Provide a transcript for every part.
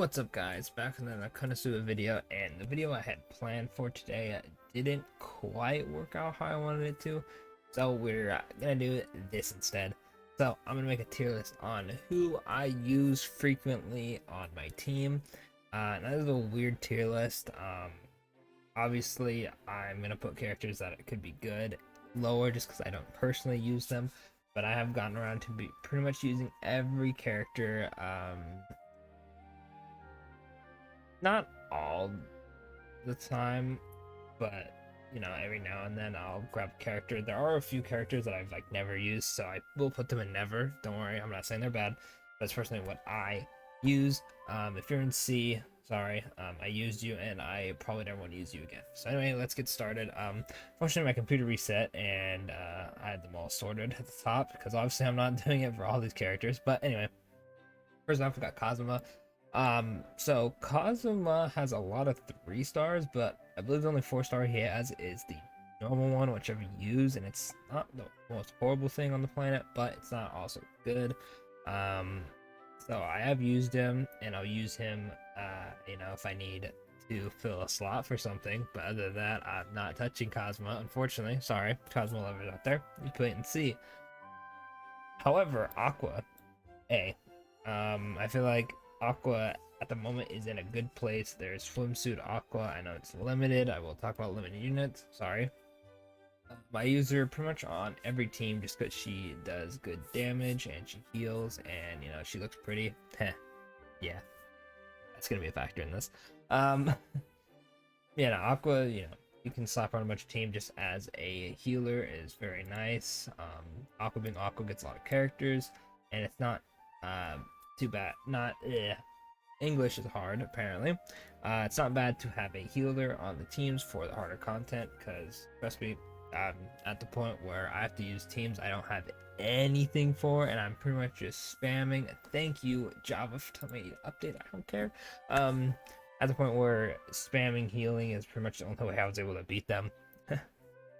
What's up guys, back in the Konosuba video, and the video I had planned for today didn't quite work out how I wanted it to, so we're gonna do this instead. So I'm gonna make a tier list on who I use frequently on my team. Now this is a weird tier list. Obviously I'm gonna put characters that could be good lower just because I don't personally use them, but I have gotten around to be pretty much using every character. Not all the time, but every now and then I'll grab a character. There are a few characters that I've never used, so I will put them in never. Don't worry, I'm not saying they're bad. That's personally what I use. If you're in C, sorry, I used you, and I probably never want to use you again. So anyway, let's get started. Fortunately, my computer reset, and I had them all sorted at the top because obviously I'm not doing it for all these characters. But anyway, first off, we got Kazuma. So Kazuma has a lot of 3 stars, but I believe the only 4-star he has is the normal one, which I've used, and it's not the most horrible thing on the planet, but it's not also good. So I have used him, and I'll use him, if I need to fill a slot for something, but other than that, I'm not touching Kazuma, unfortunately. Sorry, Kazuma lovers out there, you can wait and see. However, Aqua, I feel like Aqua at the moment is in a good place. There's swimsuit Aqua. I know it's limited. I will talk about limited units. Sorry. I use her pretty much on every team just because she does good damage and she heals, and she looks pretty. Heh. Yeah, that's gonna be a factor in this. Yeah, no, Aqua. You can slap on a bunch of team just as a healer is very nice. Aqua being Aqua gets a lot of characters, and it's not too bad. Not English is hard apparently. It's not bad to have a healer on the teams for the harder content, because trust me, I'm at the point where I have to use teams I don't have anything for, and I'm pretty much just spamming. Thank you Java for telling me to update. I don't care. At the point where spamming healing is pretty much the only way I was able to beat them.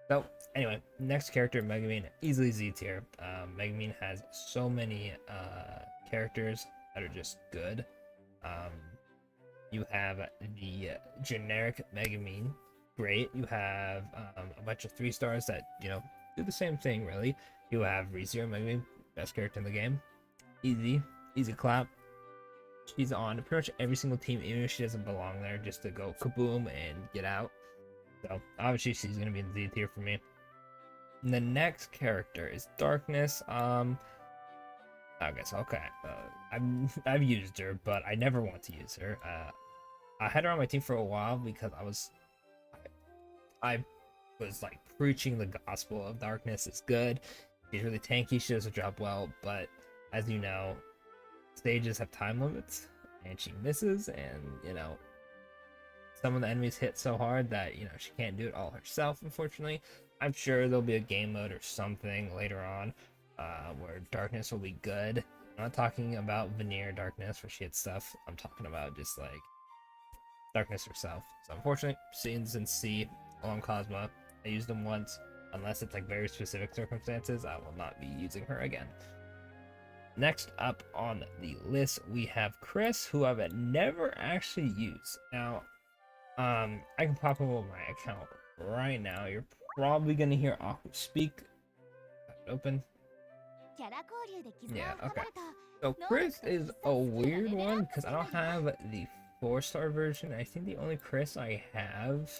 So anyway, next character, Megumin, easily Z tier. Megumin has so many characters that are just good. You have the generic Megumin, great. You have a bunch of 3 stars that do the same thing really. You have ReZero Megumin, best character in the game, easy clap. She's on pretty much every single team, even if she doesn't belong there, just to go kaboom and get out. So obviously she's gonna be in Z tier for me. And the next character is Darkness. I guess okay. I've used her, but I never want to use her. I had her on my team for a while because I was preaching the gospel of Darkness is good. She's really tanky. She does her job well, but as you know, stages have time limits, and she misses, and some of the enemies hit so hard that she can't do it all herself, unfortunately. I'm sure there'll be a game mode or something later on where Darkness will be good. I'm not talking about Veneer Darkness where she hits stuff. I'm talking about just Darkness herself. So unfortunately, scenes in C along Cosmo, I used them once. Unless it's very specific circumstances, I will not be using her again. Next up on the list, we have Chris, who I've never actually used. Now, I can pop over my account right now. You're probably gonna hear Aqua speak. Open. Yeah, okay. So Chris is a weird one because I don't have the 4-star version. I think the only Chris I have,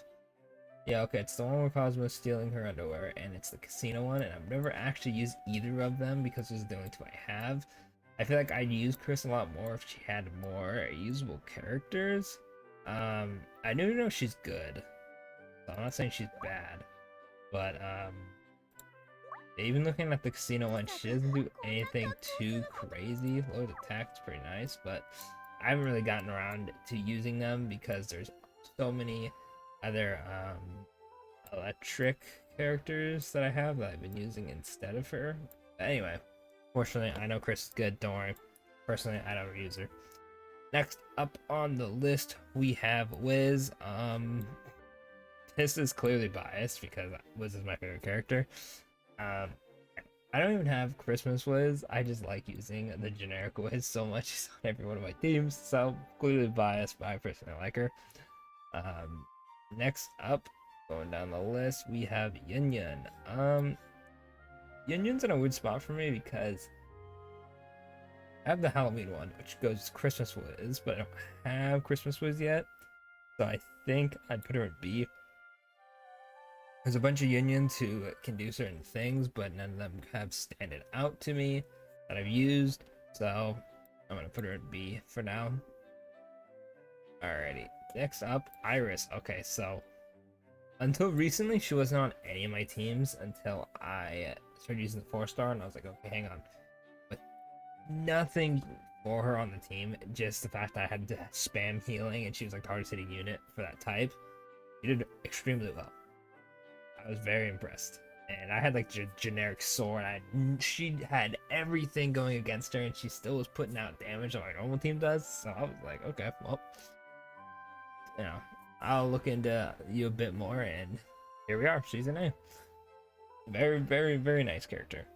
yeah, okay, it's the one where Cosmo's stealing her underwear, and it's the casino one, and I've never actually used either of them because those are the only 2 I have. I feel like I'd use Chris a lot more if she had more usable characters. I do know she's good, so I'm not saying she's bad, but even looking at the casino one, she doesn't do anything too crazy. Low attack's pretty nice, but I haven't really gotten around to using them because there's so many other electric characters that I have that I've been using instead of her. But anyway, fortunately, I know Chris is good, don't worry. Personally, I don't use her. Next up on the list, we have Wiz. This is clearly biased because Wiz is my favorite character. I don't even have Christmas Wiz. I just like using the generic Wiz so much. It's on every one of my teams, so clearly biased, but I personally like her. Um, Next up, going down the list, we have Yun Yun. Yun Yun's in a weird spot for me because I have the Halloween one, which goes Christmas Wiz, but I don't have Christmas Wiz yet. So I think I'd put her at B. There's a bunch of Yunyuns who can do certain things, but none of them have standed out to me that I've used. So I'm gonna put her at B for now. Alrighty. Next up, Iris. Okay, so until recently, she wasn't on any of my teams until I started using the 4-star, and I was like, okay, hang on. But nothing for her on the team, just the fact that I had to spam healing, and she was like the hardest hitting unit for that type. She did extremely well. I was very impressed. And I had like generic sword. She had everything going against her, and she still was putting out damage like my normal team does. So I was like, okay, well, you know, I'll look into you a bit more, and here we are. She's an A. Very, very, very nice character.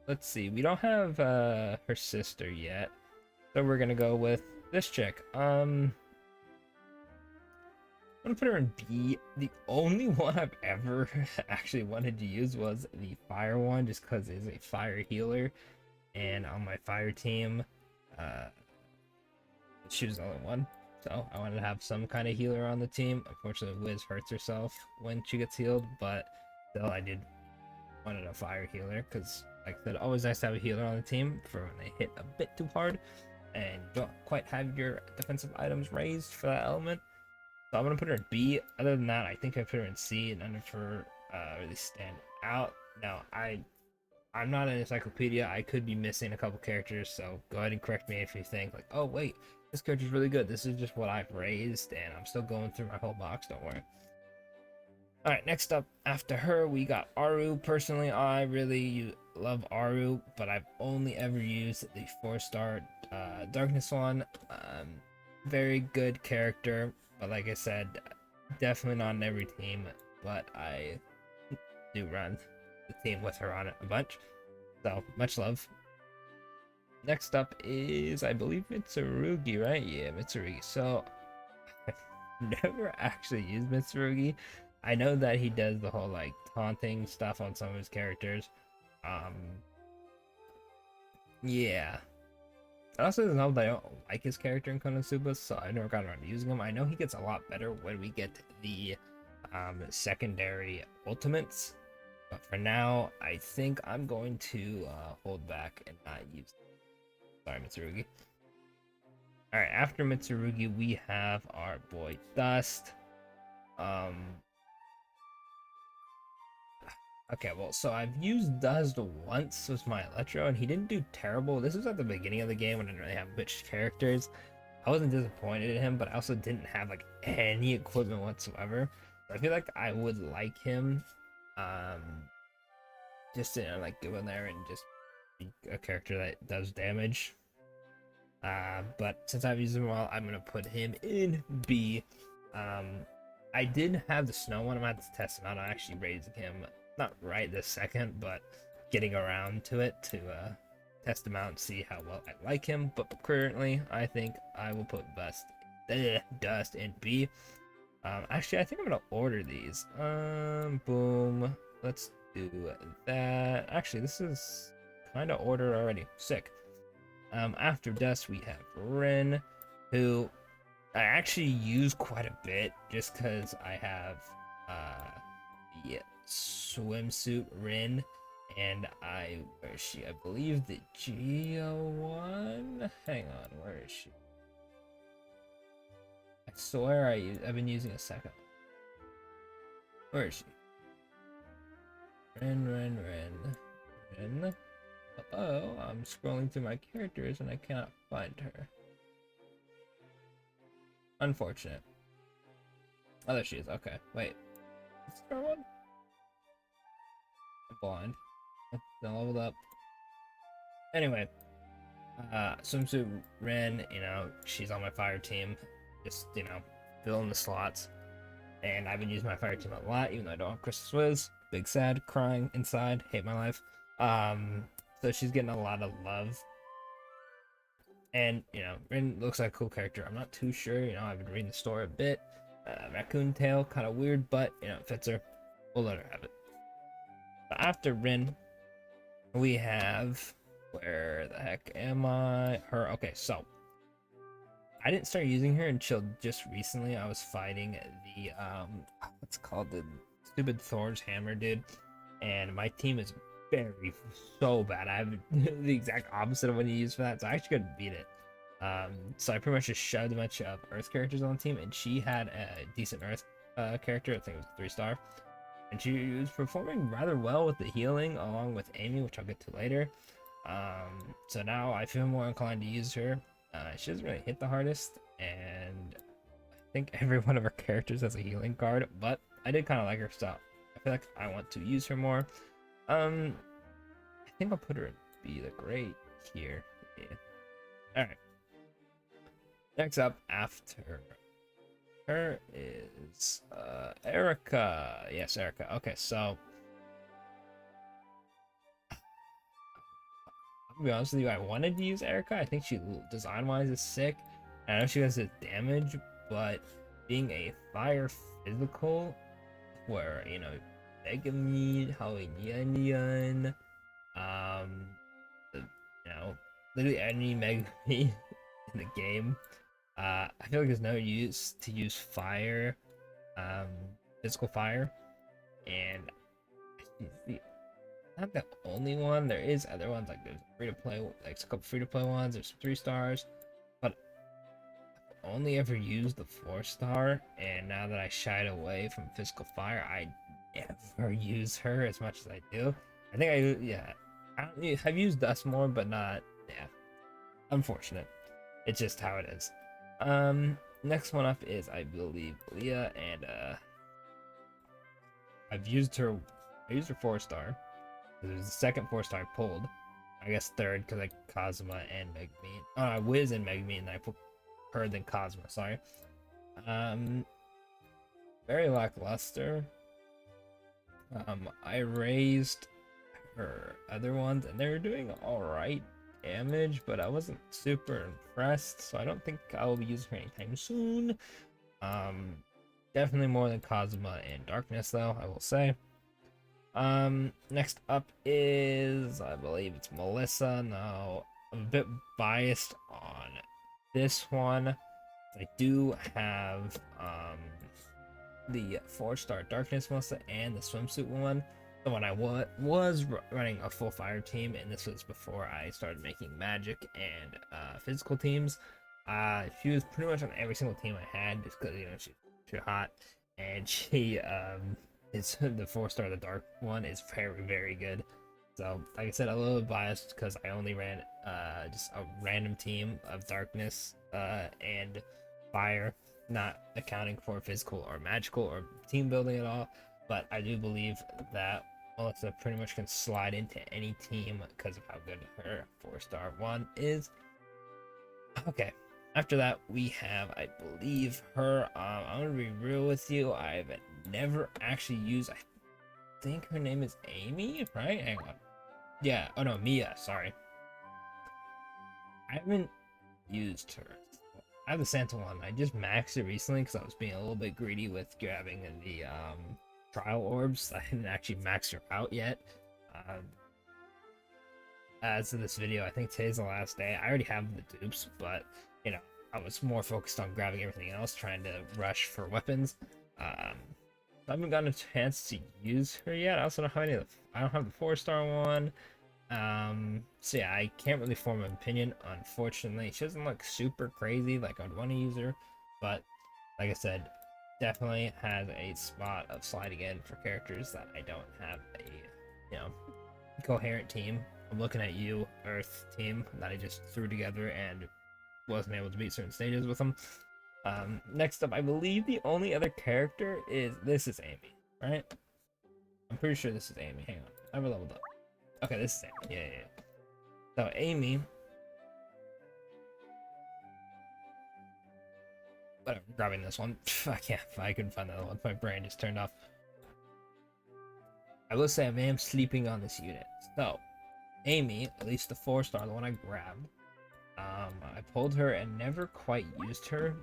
Let's see. We don't have her sister yet, so we're gonna go with this chick. I'm gonna put her in B. The only one I've ever actually wanted to use was the fire one, just because it's a fire healer, and on my fire team, she was the only one. So I wanted to have some kind of healer on the team. Unfortunately, Wiz hurts herself when she gets healed, but still, I did wanted a fire healer because, like I said, always nice to have a healer on the team for when they hit a bit too hard and don't quite have your defensive items raised for that element. So I'm gonna put her in B. Other than that, I think I put her in C, and none of her really stand out. Now, I'm not an encyclopedia. I could be missing a couple characters, so go ahead and correct me if you think like, oh wait, this character's really good. This is just what I've raised, and I'm still going through my whole box. Don't worry. All right, next up after her, we got Aru. Personally, I really love Aru, but I've only ever used the 4-star Darkness one. Very good character, but like I said, definitely not on every team, but I do run the team with her on it a bunch. So, much love. Next up is, I believe, Mitsurugi, right? Yeah, Mitsurugi. So, I've never actually used Mitsurugi. I know that he does the whole, like, taunting stuff on some of his characters. Yeah. It also doesn't help that I don't like his character in Konosuba, so I never got around to using him. I know he gets a lot better when we get the secondary ultimates, but for now, I think I'm going to hold back and not use. Sorry, Mitsurugi. All right, after Mitsurugi, we have our boy Dust. Okay, well, so I've used Dust once with my Electro, and he didn't do terrible. This was at the beginning of the game when I didn't really have much characters. I wasn't disappointed in him, but I also didn't have like any equipment whatsoever. So I feel like I would like him, just to like go in there and just be a character that does damage. But since I've used him well, I'm gonna put him in B. I did have the snow one. I'm gonna have to test him out. I'm actually raising him, not right this second, but getting around to it to test him out and see how well I like him. But currently, I think I will put Dust in B. Actually, I think I'm gonna order these. Boom. Let's do that. Actually, this is kind of ordered already. Sick. After Dust, we have Rin, who I actually use quite a bit just because I have the swimsuit Rin, and where is she? I believe the Geo one. Hang on, where is she? I swear I've been using a second. Where is she? Rin. Oh, I'm scrolling through my characters and I cannot find her. Unfortunate. Oh, there she is. Okay, wait. Is there one? I'm blind. Still leveled up. Anyway, swimsuit Ren, she's on my fire team. Just, fill in the slots. And I've been using my fire team a lot, even though I don't have Christmas Wiz. big sad, crying inside, hate my life. So she's getting a lot of love. And, you know, Rin looks like a cool character. I'm not too sure, you know, I've been reading the story a bit. Raccoon tail, kind of weird, but, you know, it fits her. We'll let her have it. But after Rin, we have, where the heck am I? Her, okay, so I didn't start using her until just recently. I was fighting the what's called, the stupid Thor's hammer dude, and my team is so bad. I have the exact opposite of what you use for that, so I actually couldn't beat it. So I pretty much just shoved a bunch of Earth characters on the team, and she had a decent Earth character. I think it was a 3-star, and she was performing rather well with the healing along with Amy, which I'll get to later. So now I feel more inclined to use her. She doesn't really hit the hardest, and I think every one of her characters has a healing card, but I did kind of like her, so I feel like I want to use her more. I think I'll put her in Be the Great here. Yeah. Alright. Next up after her is Erica. Yes, Erica. Okay, so to be honest with you, I wanted to use Erica. I think she design-wise is sick. I know she has the damage, but being a fire physical, where, you know, Megamine, Hawaiian, you know, literally any Megamine in the game. I feel like there's no use to use fire, physical fire, and not the only one. There is other ones, like there's free to play, like a couple free to play ones. There's 3-stars, but I've only ever used the 4-star. And now that I shied away from physical fire, I never use her as much as I do. I think I've used Dust more, but not. Yeah, unfortunate. It's just how it is. Next one up is, I believe, Leah, and I've used her. I used her 4-star. It was the second 4-star I pulled. I guess third because I Cosma and Megamine. Oh, I Wiz and Megamine, and I put her then Cosma. Sorry. Very lackluster. I raised her other ones, and they were doing all right damage, but I wasn't super impressed. So I don't think I will be using her anytime soon. Definitely more than Cosma and Darkness, though, I will say. Next up is, I believe it's Melissa. No, I'm a bit biased on this one. I do have, the 4-star Darkness Melissa and the swimsuit one. The one I was running a full fire team, and this was before I started making magic and, physical teams. She was pretty much on every single team I had, just because, you know, she's hot, and she, it's the 4-star, the dark one is very, very good. So, like I said, a little biased because I only ran just a random team of darkness and fire, not accounting for physical or magical or team building at all. But I do believe that Melissa pretty much can slide into any team because of how good her 4-star one is. Okay. After that, we have, I believe, her. I'm gonna be real with you. I've never actually used. I think her name is Amy, right? Hang on. Yeah. Oh no, Mia. Sorry. I haven't used her. I have the Santa one. I just maxed it recently because I was being a little bit greedy with grabbing the trial orbs. I hadn't actually maxed her out yet. As of this video, I think today's the last day. I already have the dupes, but you know, I was more focused on grabbing everything else, trying to rush for weapons. I haven't gotten a chance to use her yet. I also don't have any of I don't have the 4-star one. So yeah, I can't really form an opinion, unfortunately. She doesn't look super crazy like I'd want to use her, but like I said, definitely has a spot of sliding in for characters that I don't have a, you know, coherent team. I'm looking at you, Earth team, that I just threw together and wasn't able to beat certain stages with them. Next up, I believe the only other character is, this is Amy, right? I'm pretty sure this is Amy. Hang on, I haven't leveled up. Okay, this is Amy. Yeah. So Amy, whatever, I'm grabbing this one. I couldn't find the other one. My brain just turned off. I will say I am sleeping on this unit. So, Amy, at least the 4-star, the one I grabbed, I pulled her and never quite used her.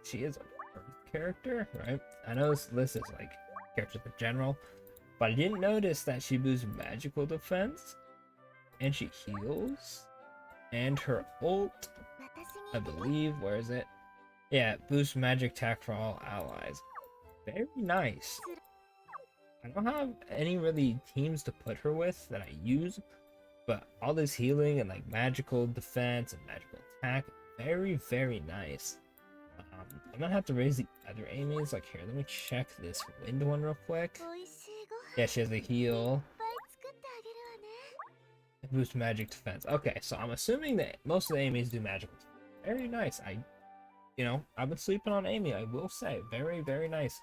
She is a Earth character, right? I know this list is like characters in general, but I didn't notice that she boosts magical defense and she heals. And her ult, I believe, where is it? Yeah, boosts magic attack for all allies. Very nice. I don't have any really teams to put her with that I use, but all this healing and like magical defense and magical attack, very, very nice. I'm gonna have to raise the other Amy's. Like, here, let me check this wind one real quick. Yeah, she has a heal. Boost magic defense. Okay, so I'm assuming that most of the Amy's do magical defense. Very nice. I've been sleeping on Amy, I will say. Very, very nice.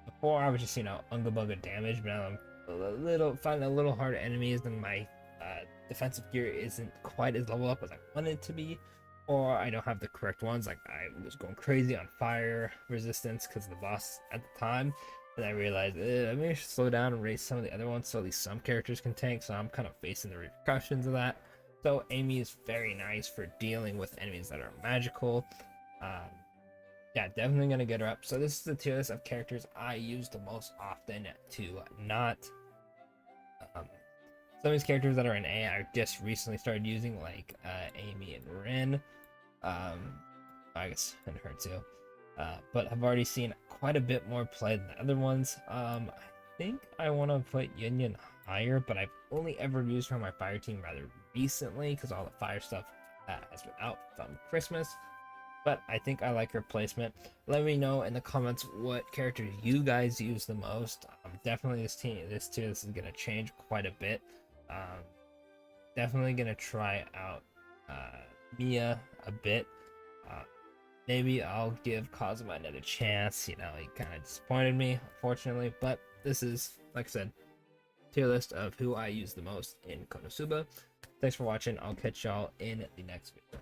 Before I was just, unga bunga damage, but now I'm finding a little harder enemies, and my defensive gear isn't quite as leveled up as I want it to be, or I don't have the correct ones. Like, I was going crazy on fire resistance because of the boss at the time, and I realized maybe I should slow down and raise some of the other ones so at least some characters can tank, so I'm kind of facing the repercussions of that. So Amy is very nice for dealing with enemies that are magical. Yeah, definitely gonna get her up. So this is the tier list of characters I use the most often to not. Some of these characters that are in A, I just recently started using, like Amy and Rin. I guess and her too. But I've already seen quite a bit more play than the other ones. I think I want to put Yin higher, but I've only ever used her on my fire team rather recently because all the fire stuff has been out from Christmas. But I think I like her placement. Let me know in the comments what characters you guys use the most. Definitely this is gonna change quite a bit. Definitely gonna try out Mia a bit. Maybe I'll give Kazuma another chance. He kind of disappointed me, unfortunately. But this is, like I said, tier list of who I use the most in Konosuba. Thanks for watching. I'll catch y'all in the next video.